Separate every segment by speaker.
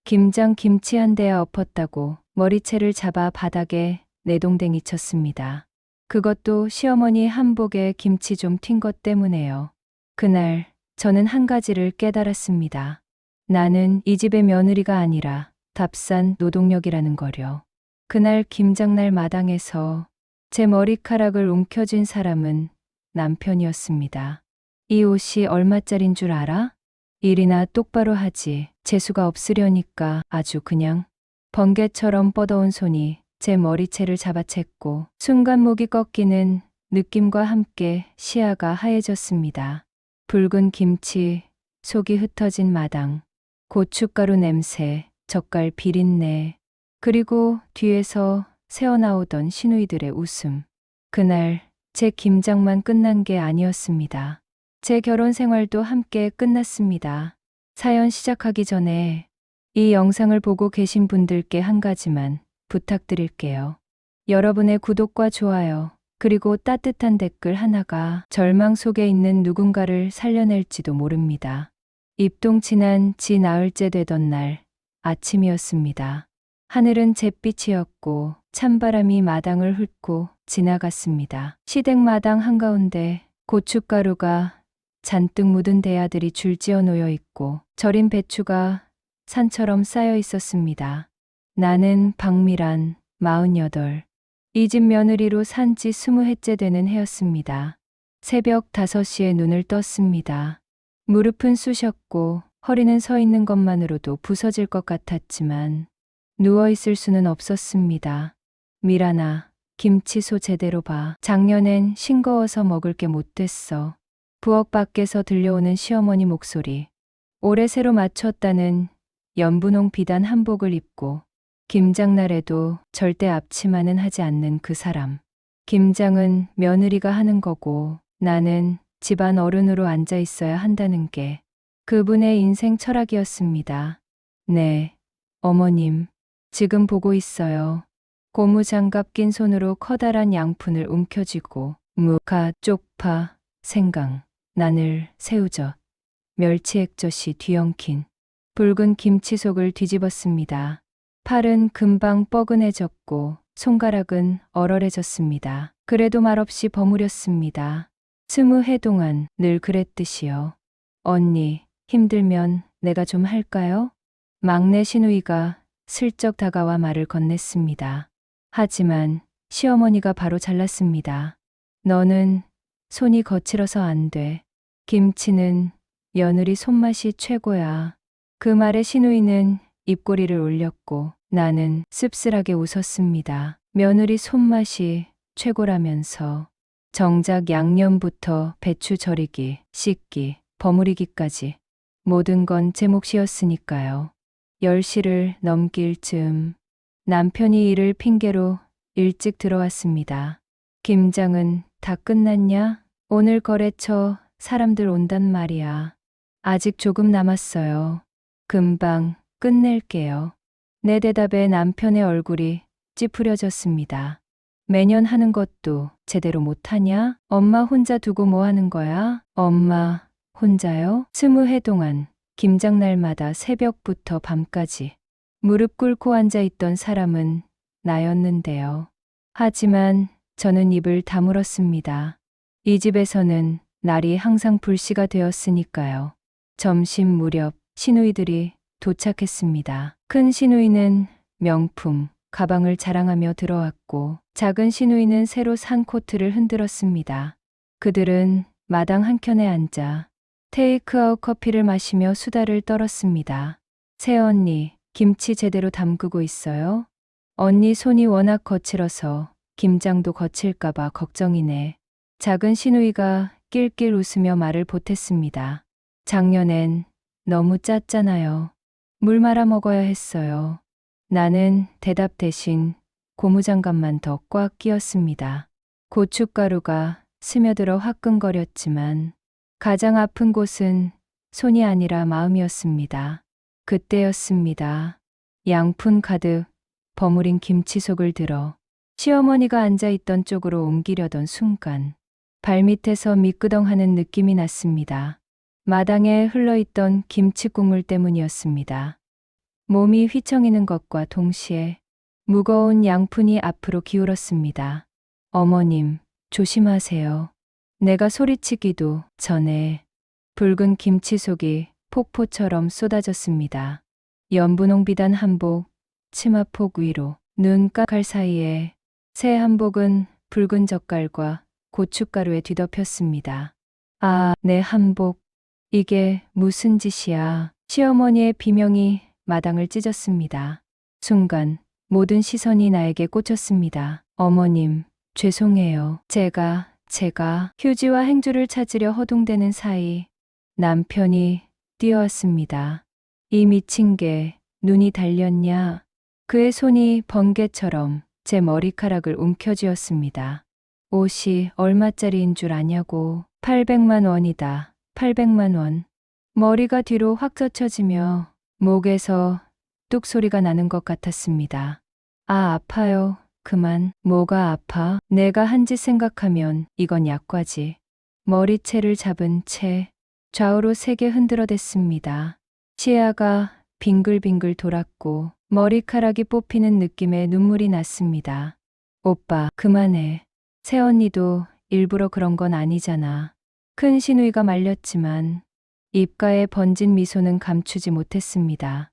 Speaker 1: 김장 김치 한 대야 엎었다고 머리채를 잡아 바닥에 내동댕이 쳤습니다. 그것도 시어머니 한복에 김치 좀 튄 것 때문에요. 그날 저는 한 가지를 깨달았습니다. 나는 이 집의 며느리가 아니라 값싼 노동력이라는 거려. 그날 김장날 마당에서 제 머리카락을 움켜쥔 사람은 남편이었습니다. 이 옷이 얼마짜린 줄 알아? 일이나 똑바로 하지. 재수가 없으려니까 아주 그냥 번개처럼 뻗어온 손이 제 머리채를 잡아챘고 순간 목이 꺾이는 느낌과 함께 시야가 하얘졌습니다. 붉은 김치, 속이 흩어진 마당, 고춧가루 냄새, 젓갈 비린내, 그리고 뒤에서 새어나오던 시누이들의 웃음. 그날 제 김장만 끝난 게 아니었습니다. 제 결혼 생활도 함께 끝났습니다. 사연 시작하기 전에 이 영상을 보고 계신 분들께 한 가지만 부탁드릴게요. 여러분의 구독과 좋아요, 그리고 따뜻한 댓글 하나가 절망 속에 있는 누군가를 살려낼지도 모릅니다. 입동친한 지 나흘째 되던 날 아침이었습니다. 하늘은 잿빛이었고 찬바람이 마당을 훑고 지나갔습니다. 시댁 마당 한가운데 고춧가루가 잔뜩 묻은 대야들이 줄지어 놓여 있고 절인 배추가 산처럼 쌓여 있었습니다. 나는 박미란, 48. 이 집 며느리로 산 지 20해째 되는 해였습니다. 새벽 5시에 눈을 떴습니다. 무릎은 쑤셨고 허리는 서 있는 것만으로도 부서질 것 같았지만 누워 있을 수는 없었습니다. 미란아, 김치소 제대로 봐. 작년엔 싱거워서 먹을 게 못 됐어. 부엌 밖에서 들려오는 시어머니 목소리. 올해 새로 맞췄다는 연분홍 비단 한복을 입고 김장날에도 절대 앞치마는 하지 않는 그 사람. 김장은 며느리가 하는 거고 나는 집안 어른으로 앉아 있어야 한다는 게 그분의 인생 철학이었습니다. 네, 어머님, 지금 보고 있어요. 고무장갑 낀 손으로 커다란 양푼을 움켜쥐고 무, 가, 쪽파, 생강, 마늘, 새우젓, 멸치액젓이 뒤엉킨 붉은 김치속을 뒤집었습니다. 팔은 금방 뻐근해졌고 손가락은 얼얼해졌습니다. 그래도 말없이 버무렸습니다. 20해 동안 늘 그랬듯이요. 언니, 힘들면 내가 좀 할까요? 막내 시누이가 슬쩍 다가와 말을 건넸습니다. 하지만 시어머니가 바로 잘랐습니다. 너는 손이 거칠어서 안 돼. 김치는 며느리 손맛이 최고야. 그 말에 시누이는 입꼬리를 올렸고 나는 씁쓸하게 웃었습니다. 며느리 손맛이 최고라면서 정작 양념부터 배추 절이기, 씻기, 버무리기까지 모든 건 제 몫이었으니까요. 10시를 넘길 즈음 남편이 일을 핑계로 일찍 들어왔습니다. 김장은 다 끝났냐? 오늘 거래처 사람들 온단 말이야. 아직 조금 남았어요. 금방 끝낼게요. 내 대답에 남편의 얼굴이 찌푸려졌습니다. 매년 하는 것도 제대로 못하냐? 엄마 혼자 두고 뭐 하는 거야? 엄마 혼자요? 20해 동안 김장날마다 새벽부터 밤까지 무릎 꿇고 앉아 있던 사람은 나였는데요. 하지만 저는 입을 다물었습니다. 이 집에서는 날이 항상 불씨가 되었으니까요. 점심 무렵 시누이들이 도착했습니다. 큰 시누이는 명품 가방을 자랑하며 들어왔고 작은 시누이는 새로 산 코트를 흔들었습니다. 그들은 마당 한켠에 앉아 테이크아웃 커피를 마시며 수다를 떨었습니다. 새언니, 김치 제대로 담그고 있어요? 언니 손이 워낙 거칠어서 김장도 거칠까봐 걱정이네. 작은 시누이가 낄낄 웃으며 말을 보탰습니다. 작년엔 너무 짰잖아요. 물 말아 먹어야 했어요. 나는 대답 대신 고무장갑만 더 꽉 끼었습니다. 고춧가루가 스며들어 화끈거렸지만 가장 아픈 곳은 손이 아니라 마음이었습니다. 그때였습니다. 양푼 가득 버무린 김치속을 들어 시어머니가 앉아있던 쪽으로 옮기려던 순간 발밑에서 미끄덩하는 느낌이 났습니다. 마당에 흘러있던 김치 국물 때문이었습니다. 몸이 휘청이는 것과 동시에 무거운 양푼이 앞으로 기울었습니다. 어머님, 조심하세요. 내가 소리치기도 전에 붉은 김치속이 폭포처럼 쏟아졌습니다. 연분홍 비단 한복, 치마폭 위로 눈가갈 사이에 새 한복은 붉은 젓갈과 고춧가루에 뒤덮였습니다. 아, 내 한복. 이게 무슨 짓이야. 시어머니의 비명이 마당을 찢었습니다. 순간 모든 시선이 나에게 꽂혔습니다. 어머님, 죄송해요. 제가 휴지와 행주를 찾으려 허둥대는 사이 남편이 뛰어왔습니다. 이 미친 게 눈이 달렸냐? 그의 손이 번개처럼 제 머리카락을 움켜쥐었습니다. 옷이 얼마짜리인 줄 아냐고. 800만 원이다. 800만 원. 머리가 뒤로 확 젖혀지며 목에서 뚝 소리가 나는 것 같았습니다. 아, 아파요. 그만. 뭐가 아파? 내가 한 짓 생각하면 이건 약과지. 머리채를 잡은 채 좌우로 세게 흔들어댔습니다. 시야가 빙글빙글 돌았고 머리카락이 뽑히는 느낌에 눈물이 났습니다. 오빠, 그만해. 새언니도 일부러 그런 건 아니잖아. 큰 시누이가 말렸지만 입가에 번진 미소는 감추지 못했습니다.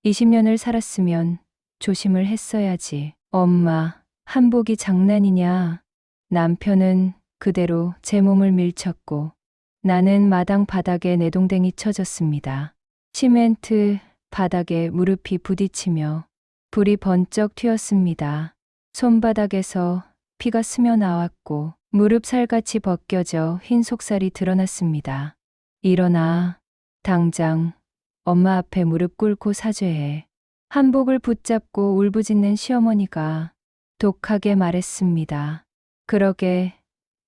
Speaker 1: 20년을 살았으면 조심을 했어야지. 엄마, 한복이 장난이냐? 남편은 그대로 제 몸을 밀쳤고 나는 마당 바닥에 내동댕이 쳐졌습니다. 시멘트 바닥에 무릎이 부딪히며 불이 번쩍 튀었습니다. 손바닥에서 피가 스며 나왔고 무릎 살같이 벗겨져 흰 속살이 드러났습니다. 일어나. 당장 엄마 앞에 무릎 꿇고 사죄해. 한복을 붙잡고 울부짖는 시어머니가 독하게 말했습니다. 그러게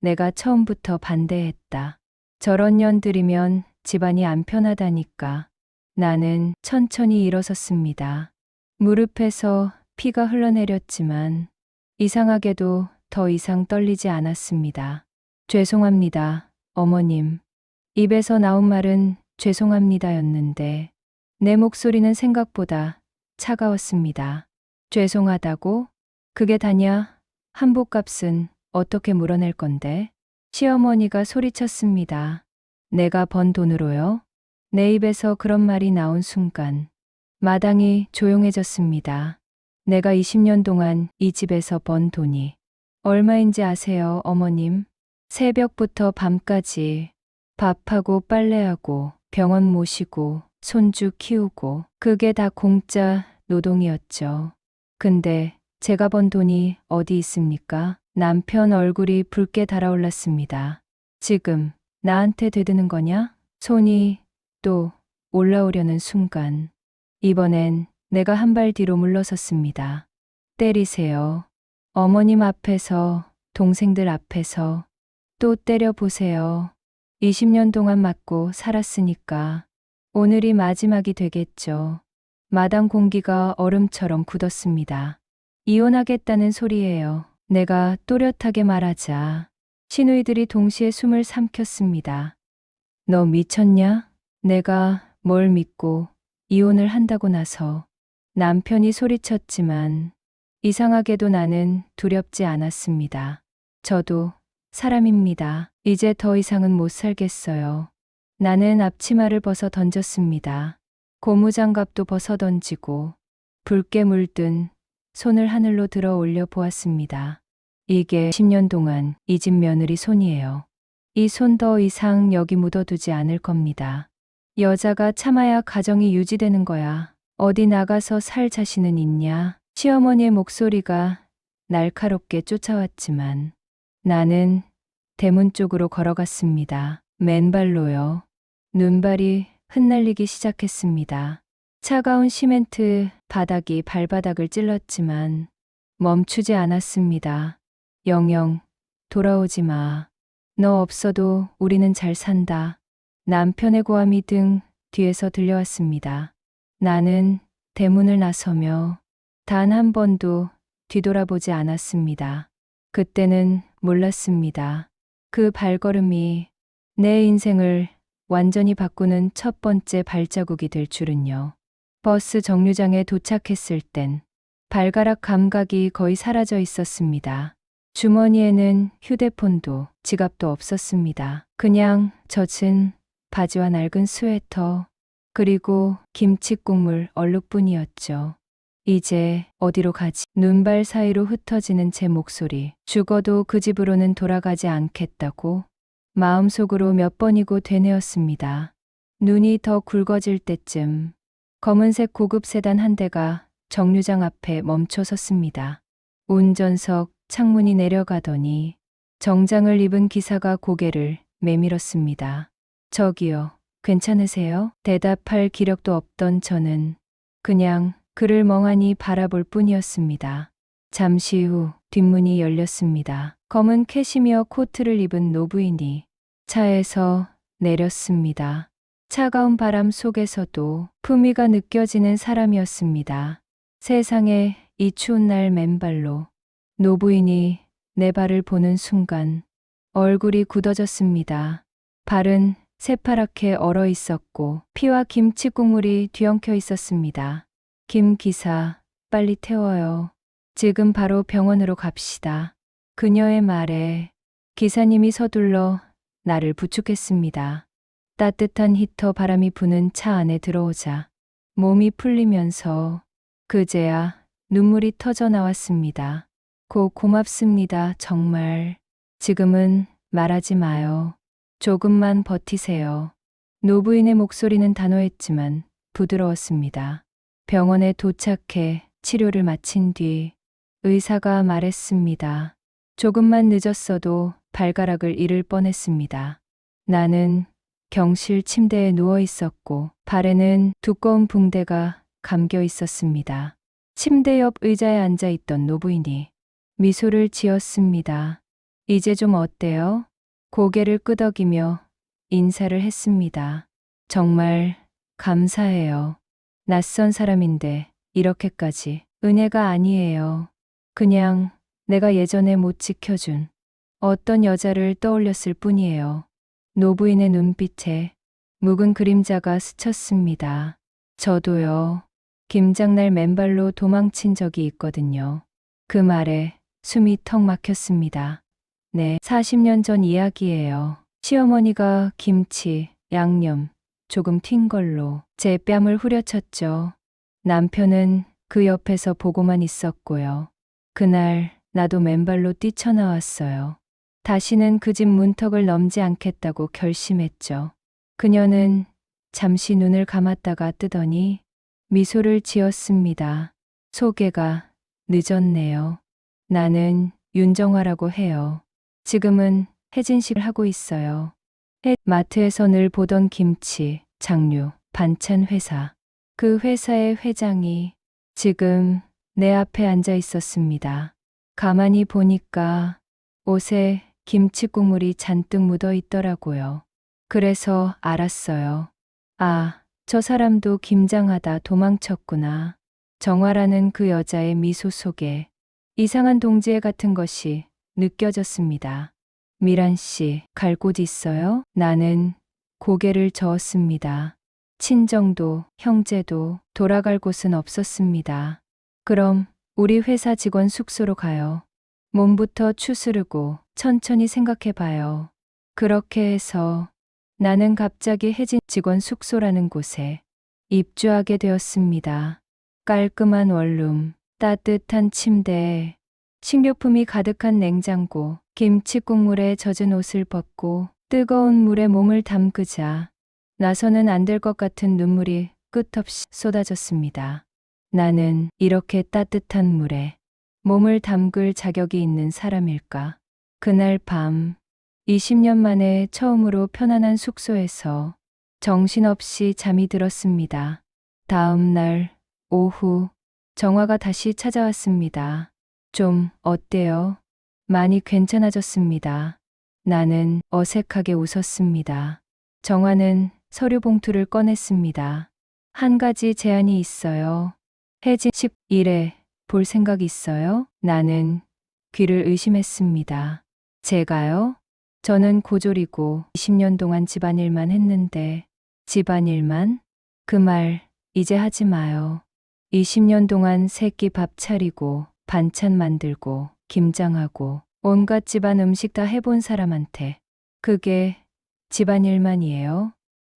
Speaker 1: 내가 처음부터 반대했다. 저런 년들이면 집안이 안 편하다니까. 나는 천천히 일어섰습니다. 무릎에서 피가 흘러내렸지만 이상하게도 더 이상 떨리지 않았습니다. 죄송합니다, 어머님. 입에서 나온 말은 죄송합니다였는데 내 목소리는 생각보다 차가웠습니다. 죄송하다고? 그게 다냐? 한복값은 어떻게 물어낼 건데? 시어머니가 소리쳤습니다. 내가 번 돈으로요? 내 입에서 그런 말이 나온 순간 마당이 조용해졌습니다. 내가 20년 동안 이 집에서 번 돈이 얼마인지 아세요, 어머님? 새벽부터 밤까지 밥하고 빨래하고 병원 모시고 손주 키우고 그게 다 공짜 노동이었죠. 근데 제가 번 돈이 어디 있습니까? 남편 얼굴이 붉게 달아올랐습니다. 지금 나한테 되드는 거냐? 손이 또 올라오려는 순간 이번엔 내가 한 발 뒤로 물러섰습니다. 때리세요. 어머님 앞에서, 동생들 앞에서 또 때려보세요. 20년 동안 맞고 살았으니까 오늘이 마지막이 되겠죠. 마당 공기가 얼음처럼 굳었습니다. 이혼하겠다는 소리예요. 내가 또렷하게 말하자 시누이들이 동시에 숨을 삼켰습니다. 너 미쳤냐? 내가 뭘 믿고 이혼을 한다고 나서 남편이 소리쳤지만 이상하게도 나는 두렵지 않았습니다. 저도 사람입니다. 이제 더 이상은 못 살겠어요. 나는 앞치마를 벗어 던졌습니다. 고무장갑도 벗어 던지고 붉게 물든 손을 하늘로 들어 올려 보았습니다. 이게 10년 동안 이 집 며느리 손이에요. 이 손 더 이상 여기 묻어두지 않을 겁니다. 여자가 참아야 가정이 유지되는 거야. 어디 나가서 살 자신은 있냐? 시어머니의 목소리가 날카롭게 쫓아왔지만 나는 대문 쪽으로 걸어갔습니다. 맨발로요. 눈발이 흩날리기 시작했습니다. 차가운 시멘트 바닥이 발바닥을 찔렀지만 멈추지 않았습니다. 영영, 돌아오지 마. 너 없어도 우리는 잘 산다. 남편의 고함이 등 뒤에서 들려왔습니다. 나는 대문을 나서며 단 한 번도 뒤돌아보지 않았습니다. 그때는 몰랐습니다. 그 발걸음이 내 인생을 완전히 바꾸는 첫 번째 발자국이 될 줄은요. 버스 정류장에 도착했을 땐 발가락 감각이 거의 사라져 있었습니다. 주머니에는 휴대폰도 지갑도 없었습니다. 그냥 젖은 바지와 낡은 스웨터, 그리고 김치 국물 얼룩뿐이었죠. 이제 어디로 가지? 눈발 사이로 흩어지는 제 목소리. 죽어도 그 집으로는 돌아가지 않겠다고 마음속으로 몇 번이고 되뇌었습니다. 눈이 더 굵어질 때쯤 검은색 고급 세단 한 대가 정류장 앞에 멈춰 섰습니다. 운전석 창문이 내려가더니 정장을 입은 기사가 고개를 내밀었습니다. 저기요, 괜찮으세요? 대답할 기력도 없던 저는 그냥 그를 멍하니 바라볼 뿐이었습니다. 잠시 후 뒷문이 열렸습니다. 검은 캐시미어 코트를 입은 노부인이 차에서 내렸습니다. 차가운 바람 속에서도 품위가 느껴지는 사람이었습니다. 세상에 이 추운 날 맨발로 노부인이 내 발을 보는 순간 얼굴이 굳어졌습니다. 발은 새파랗게 얼어 있었고 피와 김치 국물이 뒤엉켜 있었습니다. 김 기사, 빨리 태워요. 지금 바로 병원으로 갑시다. 그녀의 말에 기사님이 서둘러 나를 부축했습니다. 따뜻한 히터 바람이 부는 차 안에 들어오자 몸이 풀리면서 그제야 눈물이 터져 나왔습니다. 고맙습니다. 정말. 지금은 말하지 마요. 조금만 버티세요. 노부인의 목소리는 단호했지만 부드러웠습니다. 병원에 도착해 치료를 마친 뒤 의사가 말했습니다. 조금만 늦었어도 발가락을 잃을 뻔했습니다. 나는 경실 침대에 누워 있었고 발에는 두꺼운 붕대가 감겨 있었습니다. 침대 옆 의자에 앉아 있던 노부인이 미소를 지었습니다. 이제 좀 어때요? 고개를 끄덕이며 인사를 했습니다. 정말 감사해요. 낯선 사람인데 이렇게까지 은혜가 아니에요. 그냥 내가 예전에 못 지켜준 어떤 여자를 떠올렸을 뿐이에요. 노부인의 눈빛에 묵은 그림자가 스쳤습니다. 저도요. 김장날 맨발로 도망친 적이 있거든요. 그 말에 숨이 턱 막혔습니다. 네, 40년 전 이야기예요. 시어머니가 김치, 양념 조금 튄 걸로 제 뺨을 후려쳤죠. 남편은 그 옆에서 보고만 있었고요. 그날 나도 맨발로 뛰쳐나왔어요. 다시는 그 집 문턱을 넘지 않겠다고 결심했죠. 그녀는 잠시 눈을 감았다가 뜨더니 미소를 지었습니다. 소개가 늦었네요. 나는 윤정화라고 해요. 지금은 혜진식을 하고 있어요. 마트에서 늘 보던 김치, 장류, 반찬 회사. 그 회사의 회장이 지금 내 앞에 앉아 있었습니다. 가만히 보니까 옷에 김치 국물이 잔뜩 묻어 있더라고요. 그래서 알았어요. 아, 저 사람도 김장하다 도망쳤구나. 정화라는 그 여자의 미소 속에 이상한 동지애 같은 것이 느껴졌습니다. 미란 씨, 갈 곳 있어요? 나는 고개를 저었습니다. 친정도 형제도 돌아갈 곳은 없었습니다. 그럼 우리 회사 직원 숙소로 가요. 몸부터 추스르고 천천히 생각해봐요. 그렇게 해서 나는 갑자기 혜진 직원 숙소라는 곳에 입주하게 되었습니다. 깔끔한 원룸, 따뜻한 침대, 식료품이 가득한 냉장고, 김치 국물에 젖은 옷을 벗고 뜨거운 물에 몸을 담그자 나서는 안 될 것 같은 눈물이 끝없이 쏟아졌습니다. 나는 이렇게 따뜻한 물에 몸을 담글 자격이 있는 사람일까? 그날 밤 20년 만에 처음으로 편안한 숙소에서 정신없이 잠이 들었습니다. 다음 날 오후 정화가 다시 찾아왔습니다. 좀 어때요? 많이 괜찮아졌습니다. 나는 어색하게 웃었습니다. 정화는 서류 봉투를 꺼냈습니다. 한 가지 제안이 있어요. 혜진 11에 볼 생각 있어요? 나는 귀를 의심했습니다. 제가요? 저는 고졸이고 20년 동안 집안일만 했는데 집안일만? 그 말 이제 하지 마요. 20년 동안 새끼 밥 차리고 반찬 만들고 김장하고 온갖 집안 음식 다 해본 사람한테 그게 집안일만이에요?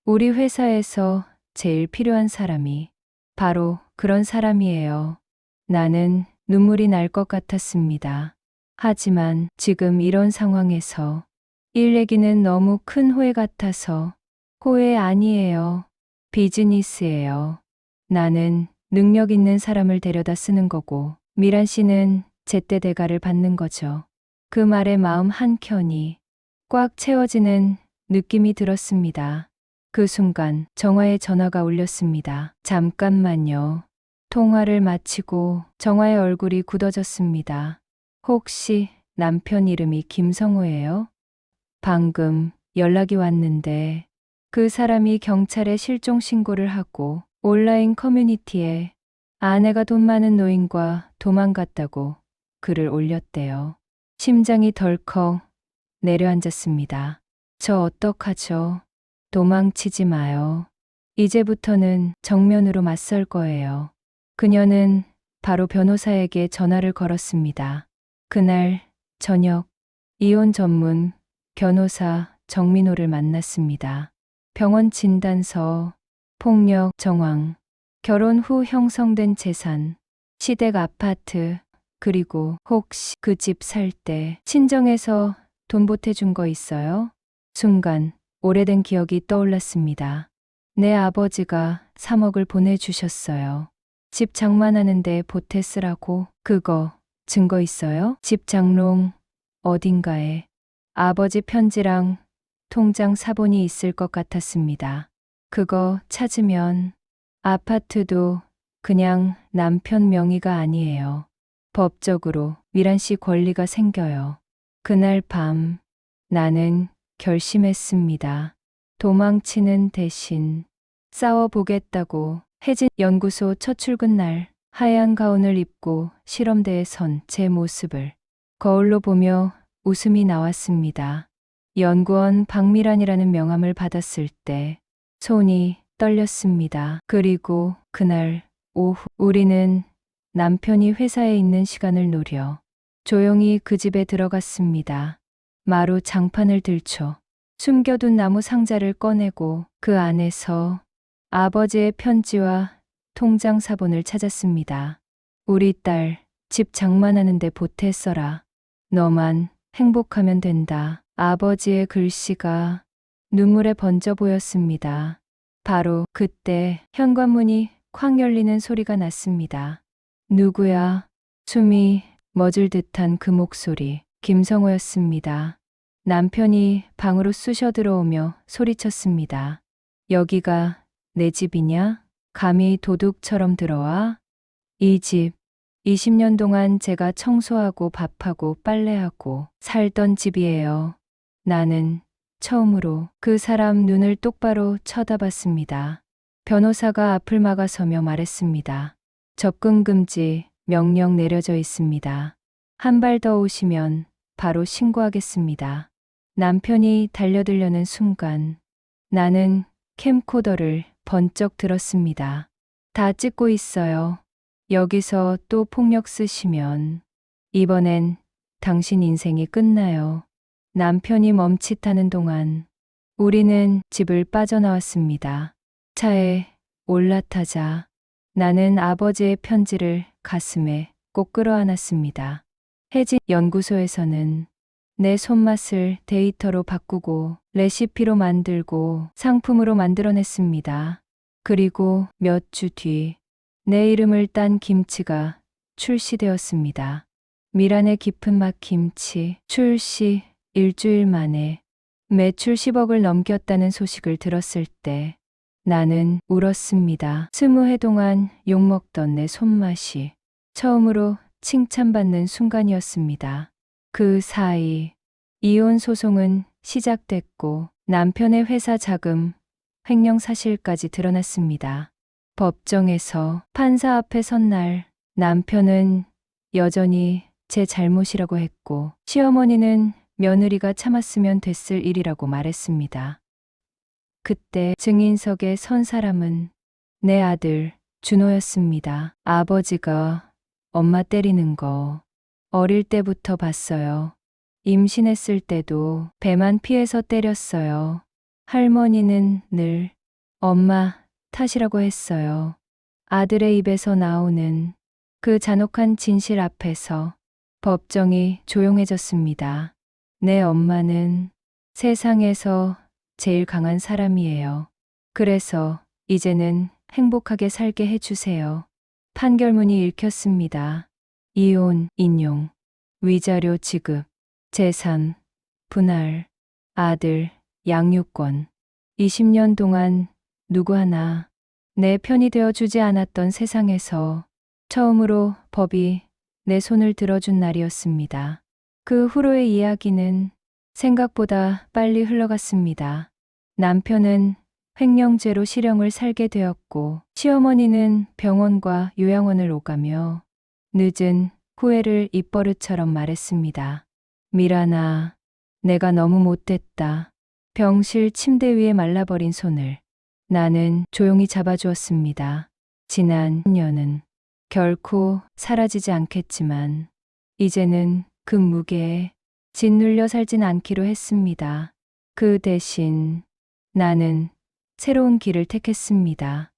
Speaker 1: 우리 회사에서 제일 필요한 사람이 바로 그런 사람이에요. 나는 눈물이 날 것 같았습니다. 하지만 지금 이런 상황에서 일 얘기는 너무 큰 호혜 같아서 호혜 아니에요. 비즈니스예요. 나는 능력 있는 사람을 데려다 쓰는 거고 미란 씨는 제때 대가를 받는 거죠. 그 말에 마음 한켠이 꽉 채워지는 느낌이 들었습니다. 그 순간 정화의 전화가 울렸습니다. 잠깐만요. 통화를 마치고 정화의 얼굴이 굳어졌습니다. 혹시 남편 이름이 김성호예요? 방금 연락이 왔는데 그 사람이 경찰에 실종 신고를 하고 온라인 커뮤니티에 아내가 돈 많은 노인과 도망갔다고 글을 올렸대요. 심장이 덜컥 내려앉았습니다. 저 어떡하죠? 도망치지 마요. 이제부터는 정면으로 맞설 거예요. 그녀는 바로 변호사에게 전화를 걸었습니다. 그날 저녁 이혼 전문 변호사 정민호를 만났습니다. 병원 진단서, 폭력 정황, 결혼 후 형성된 재산, 시댁 아파트, 그리고 혹시 그 집 살 때 친정에서 돈 보태준 거 있어요? 순간 오래된 기억이 떠올랐습니다. 내 아버지가 3억을 보내주셨어요. 집 장만하는데 보태 쓰라고. 그거 증거 있어요? 집 장롱 어딘가에 아버지 편지랑 통장 사본이 있을 것 같았습니다. 그거 찾으면 아파트도 그냥 남편 명의가 아니에요. 법적으로 미란 씨 권리가 생겨요. 그날 밤 나는 결심했습니다. 도망치는 대신 싸워보겠다고. 혜진 연구소 첫 출근 날 하얀 가운을 입고 실험대에 선 제 모습을 거울로 보며 웃음이 나왔습니다. 연구원 박미란이라는 명함을 받았을 때 손이 떨렸습니다. 그리고 그날 오후 우리는 남편이 회사에 있는 시간을 노려 조용히 그 집에 들어갔습니다. 마루 장판을 들춰 숨겨둔 나무 상자를 꺼내고 그 안에서 아버지의 편지와 통장 사본을 찾았습니다. 우리 딸 집 장만하는데 보태 써라. 너만 행복하면 된다. 아버지의 글씨가 눈물에 번져 보였습니다. 바로 그때 현관문이 쾅 열리는 소리가 났습니다. 누구야? 숨이 멎을 듯한 그 목소리, 김성호였습니다. 남편이 방으로 쑤셔 들어오며 소리쳤습니다. 여기가 내 집이냐? 감히 도둑처럼 들어와? 이 집, 20년 동안 제가 청소하고 밥하고 빨래하고 살던 집이에요. 나는 처음으로 그 사람 눈을 똑바로 쳐다봤습니다. 변호사가 앞을 막아서며 말했습니다. 접근 금지 명령 내려져 있습니다. 한 발 더 오시면 바로 신고하겠습니다. 남편이 달려들려는 순간 나는 캠코더를 번쩍 들었습니다. 다 찍고 있어요. 여기서 또 폭력 쓰시면 이번엔 당신 인생이 끝나요. 남편이 멈칫하는 동안 우리는 집을 빠져나왔습니다. 차에 올라타자 나는 아버지의 편지를 가슴에 꼭 끌어안았습니다. 혜진 연구소에서는 내 손맛을 데이터로 바꾸고 레시피로 만들고 상품으로 만들어냈습니다. 그리고 몇 주 뒤 내 이름을 딴 김치가 출시되었습니다. 미란의 깊은 맛 김치 출시 일주일 만에 매출 10억을 넘겼다는 소식을 들었을 때 나는 울었습니다. 20해 동안 욕먹던 내 손맛이 처음으로 칭찬받는 순간이었습니다. 그 사이 이혼 소송은 시작됐고 남편의 회사 자금 횡령 사실까지 드러났습니다. 법정에서 판사 앞에 선 날 남편은 여전히 제 잘못이라고 했고 시어머니는 며느리가 참았으면 됐을 일이라고 말했습니다. 그때 증인석에 선 사람은 내 아들 준호였습니다. 아버지가 엄마 때리는 거 어릴 때부터 봤어요. 임신했을 때도 배만 피해서 때렸어요. 할머니는 늘 엄마 탓이라고 했어요. 아들의 입에서 나오는 그 잔혹한 진실 앞에서 법정이 조용해졌습니다. 내 엄마는 세상에서 제일 강한 사람이에요. 그래서 이제는 행복하게 살게 해주세요. 판결문이 읽혔습니다. 이혼, 인용, 위자료 지급, 재산, 분할, 아들, 양육권. 20년 동안 누구 하나 내 편이 되어주지 않았던 세상에서 처음으로 법이 내 손을 들어준 날이었습니다. 그 후로의 이야기는 생각보다 빨리 흘러갔습니다. 남편은 횡령죄로 실형을 살게 되었고 시어머니는 병원과 요양원을 오가며 늦은 후회를 입버릇처럼 말했습니다. 미란아, 내가 너무 못됐다. 병실 침대 위에 말라버린 손을 나는 조용히 잡아주었습니다. 지난 년은 결코 사라지지 않겠지만 이제는 그 무게에 짓눌려 살진 않기로 했습니다. 그 대신 나는 새로운 길을 택했습니다.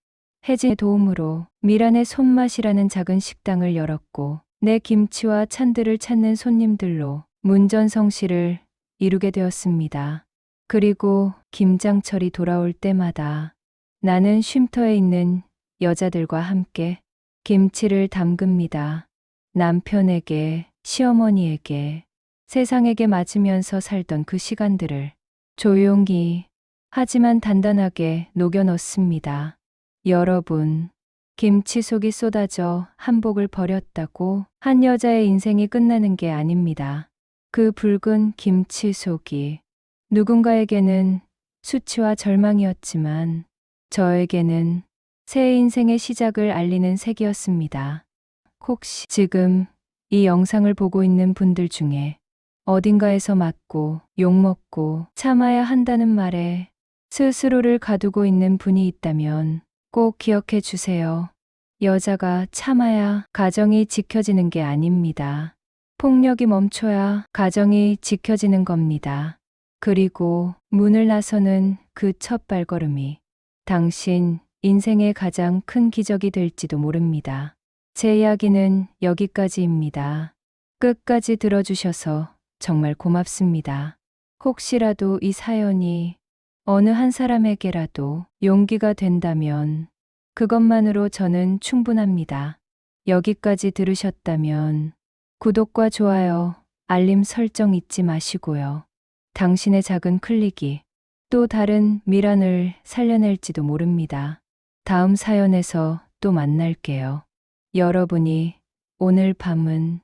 Speaker 1: 혜진의 도움으로 미란의 손맛이라는 작은 식당을 열었고 내 김치와 찬들을 찾는 손님들로 문전성시를 이루게 되었습니다. 그리고 김장철이 돌아올 때마다 나는 쉼터에 있는 여자들과 함께 김치를 담급니다. 남편에게, 시어머니에게, 세상에게 맞으면서 살던 그 시간들을 조용히 하지만 단단하게 녹여 넣습니다. 여러분, 김치 속이 쏟아져 한복을 버렸다고 한 여자의 인생이 끝나는 게 아닙니다. 그 붉은 김치 속이 누군가에게는 수치와 절망이었지만 저에게는 새 인생의 시작을 알리는 색이었습니다. 혹시 지금 이 영상을 보고 있는 분들 중에 어딘가에서 맞고 욕먹고 참아야 한다는 말에 스스로를 가두고 있는 분이 있다면 꼭 기억해 주세요. 여자가 참아야 가정이 지켜지는 게 아닙니다. 폭력이 멈춰야 가정이 지켜지는 겁니다. 그리고 문을 나서는 그 첫 발걸음이 당신 인생의 가장 큰 기적이 될지도 모릅니다. 제 이야기는 여기까지입니다. 끝까지 들어주셔서 정말 고맙습니다. 혹시라도 이 사연이 어느 한 사람에게라도 용기가 된다면 그것만으로 저는 충분합니다. 여기까지 들으셨다면 구독과 좋아요, 알림 설정 잊지 마시고요. 당신의 작은 클릭이 또 다른 미란을 살려낼지도 모릅니다. 다음 사연에서 또 만날게요. 여러분이 오늘 밤은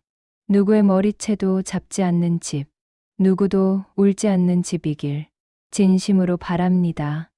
Speaker 1: 누구의 머리채도 잡지 않는 집, 누구도 울지 않는 집이길 진심으로 바랍니다.